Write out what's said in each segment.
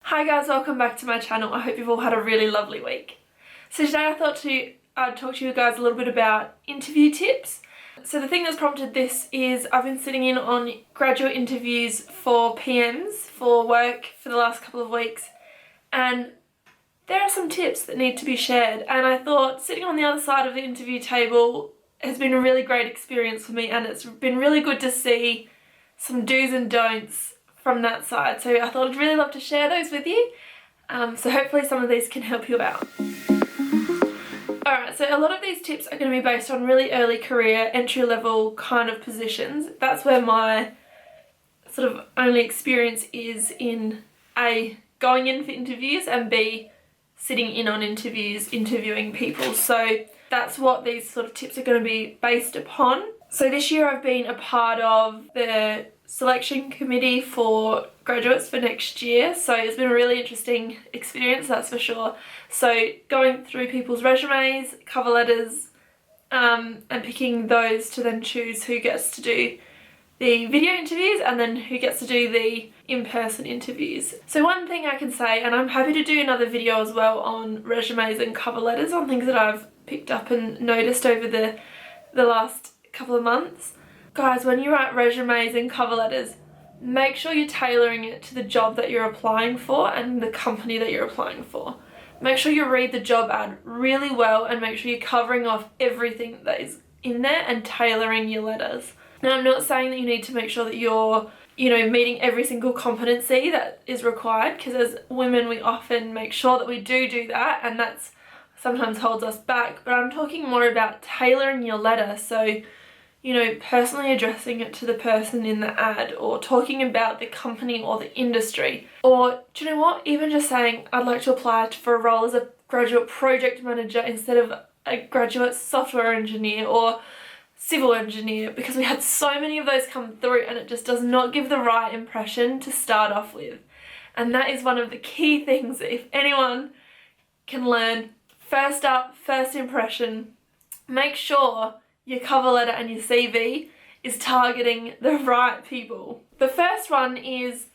Hi guys, welcome back to my channel. I hope you've all had a really lovely week. So today I thought I'd talk to you guys a little bit about interview tips. So the thing that's prompted this is I've been sitting in on graduate interviews for PMs for work for the last couple of weeks, and there are some tips that need to be shared, and I thought sitting on the other side of the interview table has been a really great experience for me, and it's been really good to see some do's and don'ts from that side. So I thought I'd really love to share those with you. So hopefully some of these can help you out. Alright, so a lot of these tips are going to be based on really early career, entry-level kind of positions. That's where my sort of only experience is in A, going in for interviews, and B, sitting in on interviews, interviewing people. So that's what these sort of tips are going to be based upon. So this year I've been a part of the selection committee for graduates for next year, so it's been a really interesting experience, that's for sure. So going through people's resumes, cover letters, and picking those to then choose who gets to do the video interviews and then who gets to do the in-person interviews. So one thing I can say, and I'm happy to do another video as well on resumes and cover letters, on things that I've picked up and noticed over the last couple of months. Guys, when you write resumes and cover letters, make sure you're tailoring it to the job that you're applying for and the company that you're applying for. Make sure you read the job ad really well and make sure you're covering off everything that is in there and tailoring your letters. Now, I'm not saying that you need to make sure that you're, meeting every single competency that is required, because as women we often make sure that we do that, and that's sometimes holds us back. But I'm talking more about tailoring your letter, so personally addressing it to the person in the ad, or talking about the company or the industry. Or, do you know what, even just saying, I'd like to apply for a role as a graduate project manager instead of a graduate software engineer or civil engineer, because we had so many of those come through and it just does not give the right impression to start off with. And that is one of the key things that if anyone can learn, first up, first impression, make sure your cover letter and your CV is targeting the right people. The first one is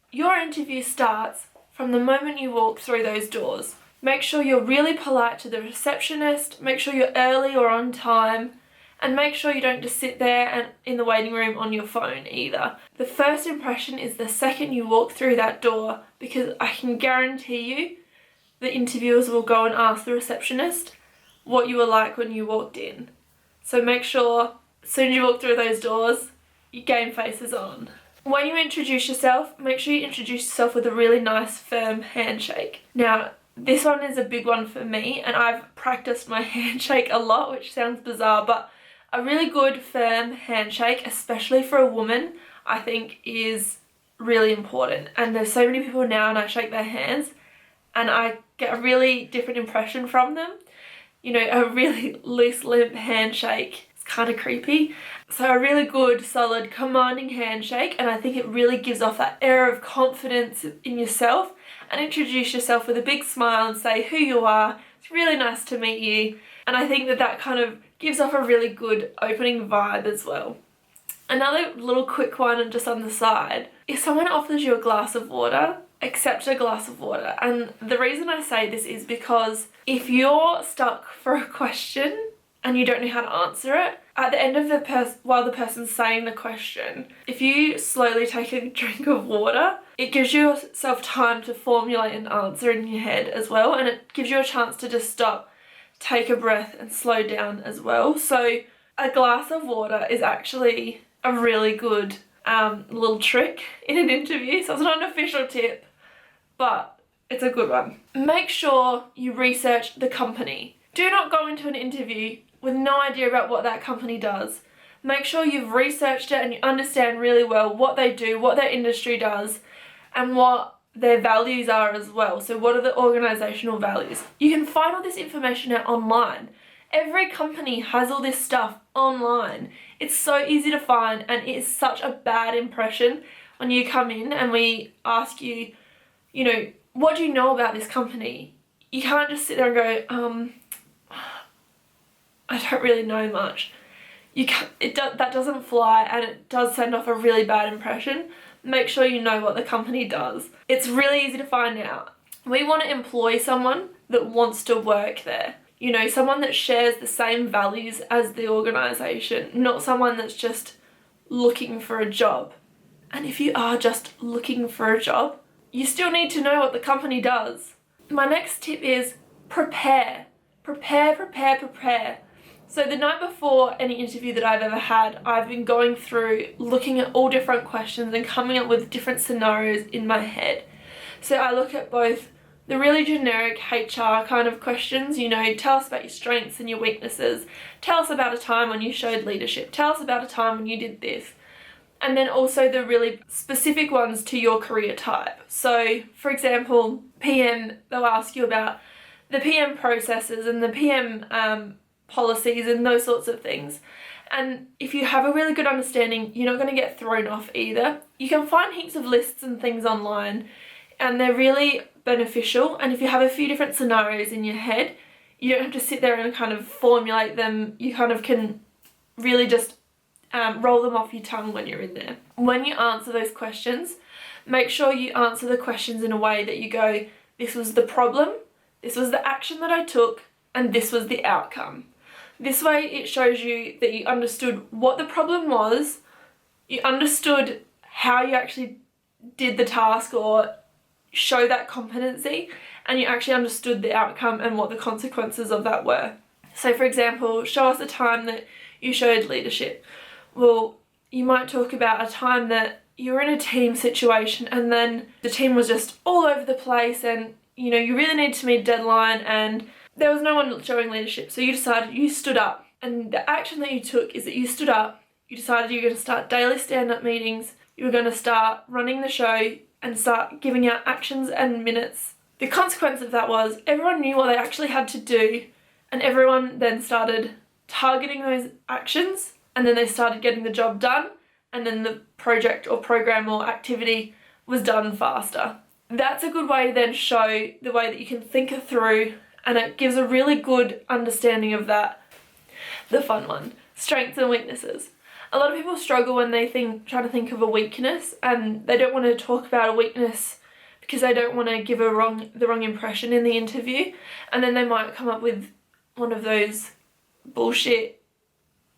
your interview starts from the moment you walk through those doors. Make sure you're really polite to the receptionist, make sure you're early or on time, and make sure you don't just sit there and in the waiting room on your phone either. The first impression is the second you walk through that door, because I can guarantee you the interviewers will go and ask the receptionist what you were like when you walked in. So make sure, as soon as you walk through those doors, your game face is on. When you introduce yourself, make sure you introduce yourself with a really nice, firm handshake. Now, this one is a big one for me, and I've practiced my handshake a lot, which sounds bizarre, but a really good, firm handshake, especially for a woman, I think is really important. And there's so many people now, and I shake their hands, and I get a really different impression from them. A really loose, limp handshake, it's kind of creepy. So a really good, solid, commanding handshake, and I think it really gives off that air of confidence in yourself, and introduce yourself with a big smile and say who you are. It's really nice to meet you. And I think that kind of gives off a really good opening vibe as well. Another little quick one, and just on the side, if someone offers you a glass of water, accept a glass of water. And the reason I say this is because if you're stuck for a question and you don't know how to answer it, at the end of while the person's saying the question, if you slowly take a drink of water, it gives yourself time to formulate an answer in your head as well, and it gives you a chance to just stop, take a breath, and slow down as well. So a glass of water is actually a really good little trick in an interview. So it's not an official tip, but it's a good one. Make sure you research the company. Do not go into an interview with no idea about what that company does. Make sure you've researched it and you understand really well what they do, what their industry does, and what their values are as well. So what are the organizational values? You can find all this information out online. Every company has all this stuff online. It's so easy to find, and it's such a bad impression when you come in and we ask you, what do you know about this company? You can't just sit there and go, I don't really know much. That doesn't fly, and it does send off a really bad impression. make sure you know what the company does. It's really easy to find out. We want to employ someone that wants to work there. You know, someone that shares the same values as the organisation, not someone that's just looking for a job. And if you are just looking for a job, you still need to know what the company does. My next tip is prepare. Prepare, prepare, prepare. So the night before any interview that I've ever had, I've been going through, looking at all different questions and coming up with different scenarios in my head. So I look at both the really generic HR kind of questions, you know, tell us about your strengths and your weaknesses, tell us about a time when you showed leadership, tell us about a time when you did this. And then also the really specific ones to your career type. So for example, PM, they'll ask you about the PM processes and the PM policies and those sorts of things. And if you have a really good understanding, you're not going to get thrown off either. You can find heaps of lists and things online, and they're really beneficial. And if you have a few different scenarios in your head, you don't have to sit there and kind of formulate them. You kind of can really just roll them off your tongue when you're in there. When you answer those questions, make sure you answer the questions in a way that you go, this was the problem, this was the action that I took, and this was the outcome. This way it shows you that you understood what the problem was, you understood how you actually did the task or show that competency, and you actually understood the outcome and what the consequences of that were. So for example, show us a time that you showed leadership. Well, you might talk about a time that you were in a team situation and then the team was just all over the place, and you know, you really needed to meet a deadline and there was no one showing leadership. So you stood up, and the action that you took is that you stood up, you decided you were going to start daily stand-up meetings, you were going to start running the show and start giving out actions and minutes. The consequence of that was everyone knew what they actually had to do, and everyone then started targeting those actions, and then they started getting the job done, and then the project or program or activity was done faster. That's a good way to then show the way that you can think it through, and it gives a really good understanding of that. The fun one, strengths and weaknesses. A lot of people struggle when they try to think of a weakness, and they don't want to talk about a weakness because they don't want to give the wrong impression in the interview, and then they might come up with one of those bullshit,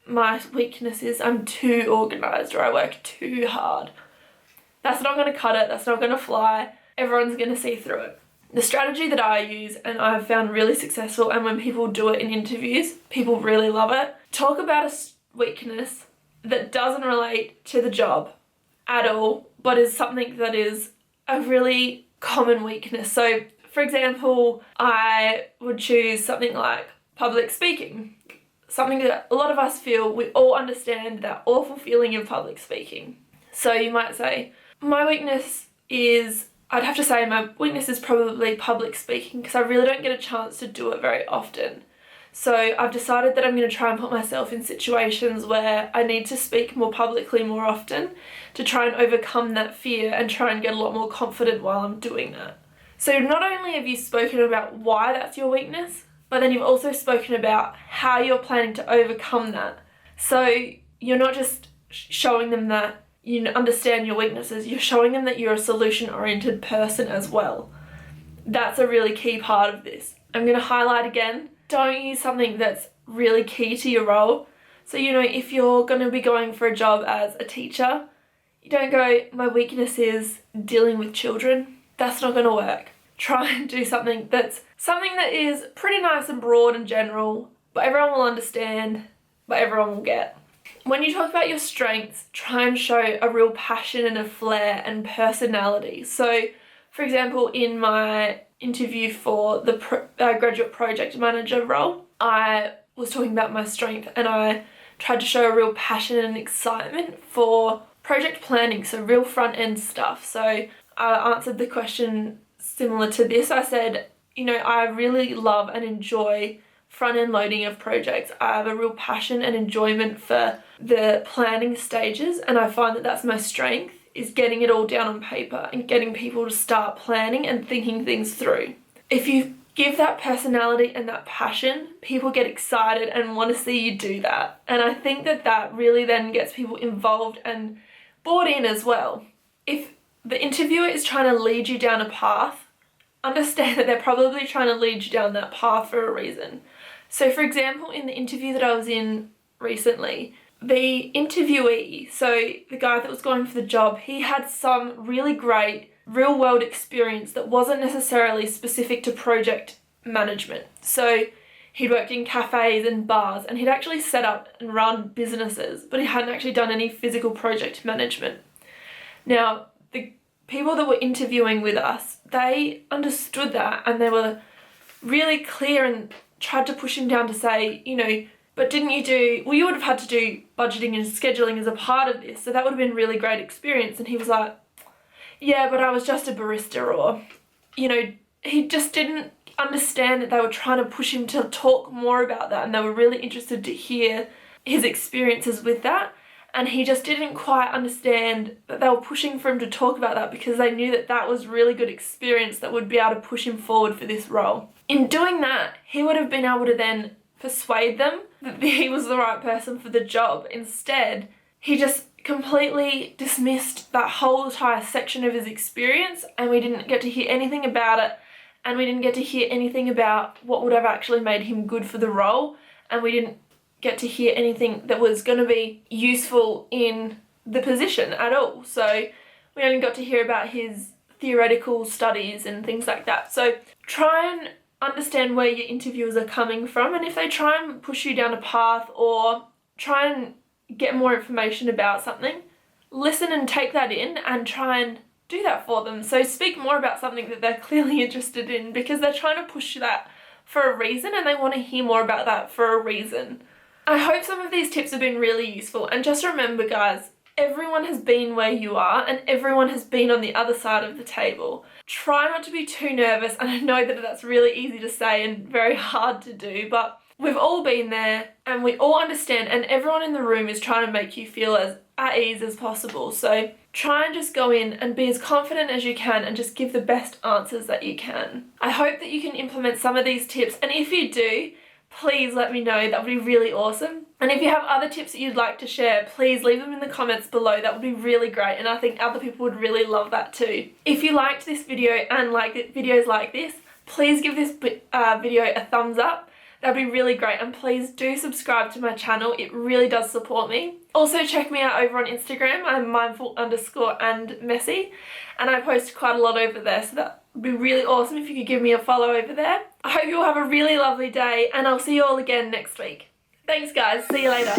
my weakness is I'm too organised or I work too hard. That's not going to cut it, that's not going to fly, everyone's going to see through it. The strategy that I use and I've found really successful, and when people do it in interviews, people really love it, talk about a weakness that doesn't relate to the job at all, but is something that is a really common weakness. So for example, I would choose something like public speaking, something that a lot of us feel, we all understand that awful feeling of public speaking. So you might say, my weakness is probably public speaking because I really don't get a chance to do it very often. So I've decided that I'm going to try and put myself in situations where I need to speak more publicly more often to try and overcome that fear and try and get a lot more confident while I'm doing that. So not only have you spoken about why that's your weakness, but then you've also spoken about how you're planning to overcome that. So you're not just showing them that you understand your weaknesses, you're showing them that you're a solution-oriented person as well. That's a really key part of this. I'm going to highlight again, don't use something that's really key to your role. So, you know, if you're going to be going for a job as a teacher, you don't go, my weakness is dealing with children. That's not going to work. Try and do something that is pretty nice and broad and general, but everyone will understand, but everyone will get. When you talk about your strengths, try and show a real passion and a flair and personality. So, for example, in my interview for the graduate project manager role, I was talking about my strength and I tried to show a real passion and excitement for project planning, so real front end stuff. So I answered the question similar to this. I said, you know, I really love and enjoy front end loading of projects. I have a real passion and enjoyment for the planning stages, and I find that that's my strength, is getting it all down on paper and getting people to start planning and thinking things through. If you give that personality and that passion, people get excited and want to see you do that. And I think that that really then gets people involved and bought in as well. if the interviewer is trying to lead you down a path, understand that they're probably trying to lead you down that path for a reason. So for example, in the interview that I was in recently, the interviewee, so the guy that was going for the job, he had some really great real world experience that wasn't necessarily specific to project management. So he'd worked in cafes and bars, and he'd actually set up and run businesses, but he hadn't actually done any physical project management. Now, the people that were interviewing with us, they understood that, and they were really clear and tried to push him down to say, you know, but didn't you do, well, you would have had to do budgeting and scheduling as a part of this, so that would have been really great experience. And he was like, yeah, but I was just a barista, or, you know, he just didn't understand that they were trying to push him to talk more about that, and they were really interested to hear his experiences with that. And he just didn't quite understand that they were pushing for him to talk about that because they knew that that was really good experience that would be able to push him forward for this role. In doing that, he would have been able to then persuade them that he was the right person for the job. Instead, he just completely dismissed that whole entire section of his experience, and we didn't get to hear anything about it, and we didn't get to hear anything about what would have actually made him good for the role, and we didn't get to hear anything that was going to be useful in the position at all. So we only got to hear about his theoretical studies and things like that. So try and understand where your interviewers are coming from, and if they try and push you down a path or try and get more information about something, listen and take that in and try and do that for them. So speak more about something that they're clearly interested in, because they're trying to push that for a reason and they want to hear more about that for a reason. I hope some of these tips have been really useful, and just remember guys, everyone has been where you are and everyone has been on the other side of the table. Try not to be too nervous, and I know that that's really easy to say and very hard to do, but we've all been there and we all understand, and everyone in the room is trying to make you feel as at ease as possible. So try and just go in and be as confident as you can and just give the best answers that you can. I hope that you can implement some of these tips, and if you do, please let me know. That would be really awesome. And if you have other tips that you'd like to share, please leave them in the comments below. That would be really great, and I think other people would really love that too. If you liked this video and like videos like this, please give this video a thumbs up. That'd be really great, and please do subscribe to my channel. It really does support me. Also check me out over on Instagram. I'm mindful_and_messy, and I post quite a lot over there, so that would be really awesome if you could give me a follow over there. I hope you all have a really lovely day, and I'll see you all again next week. Thanks guys, see you later.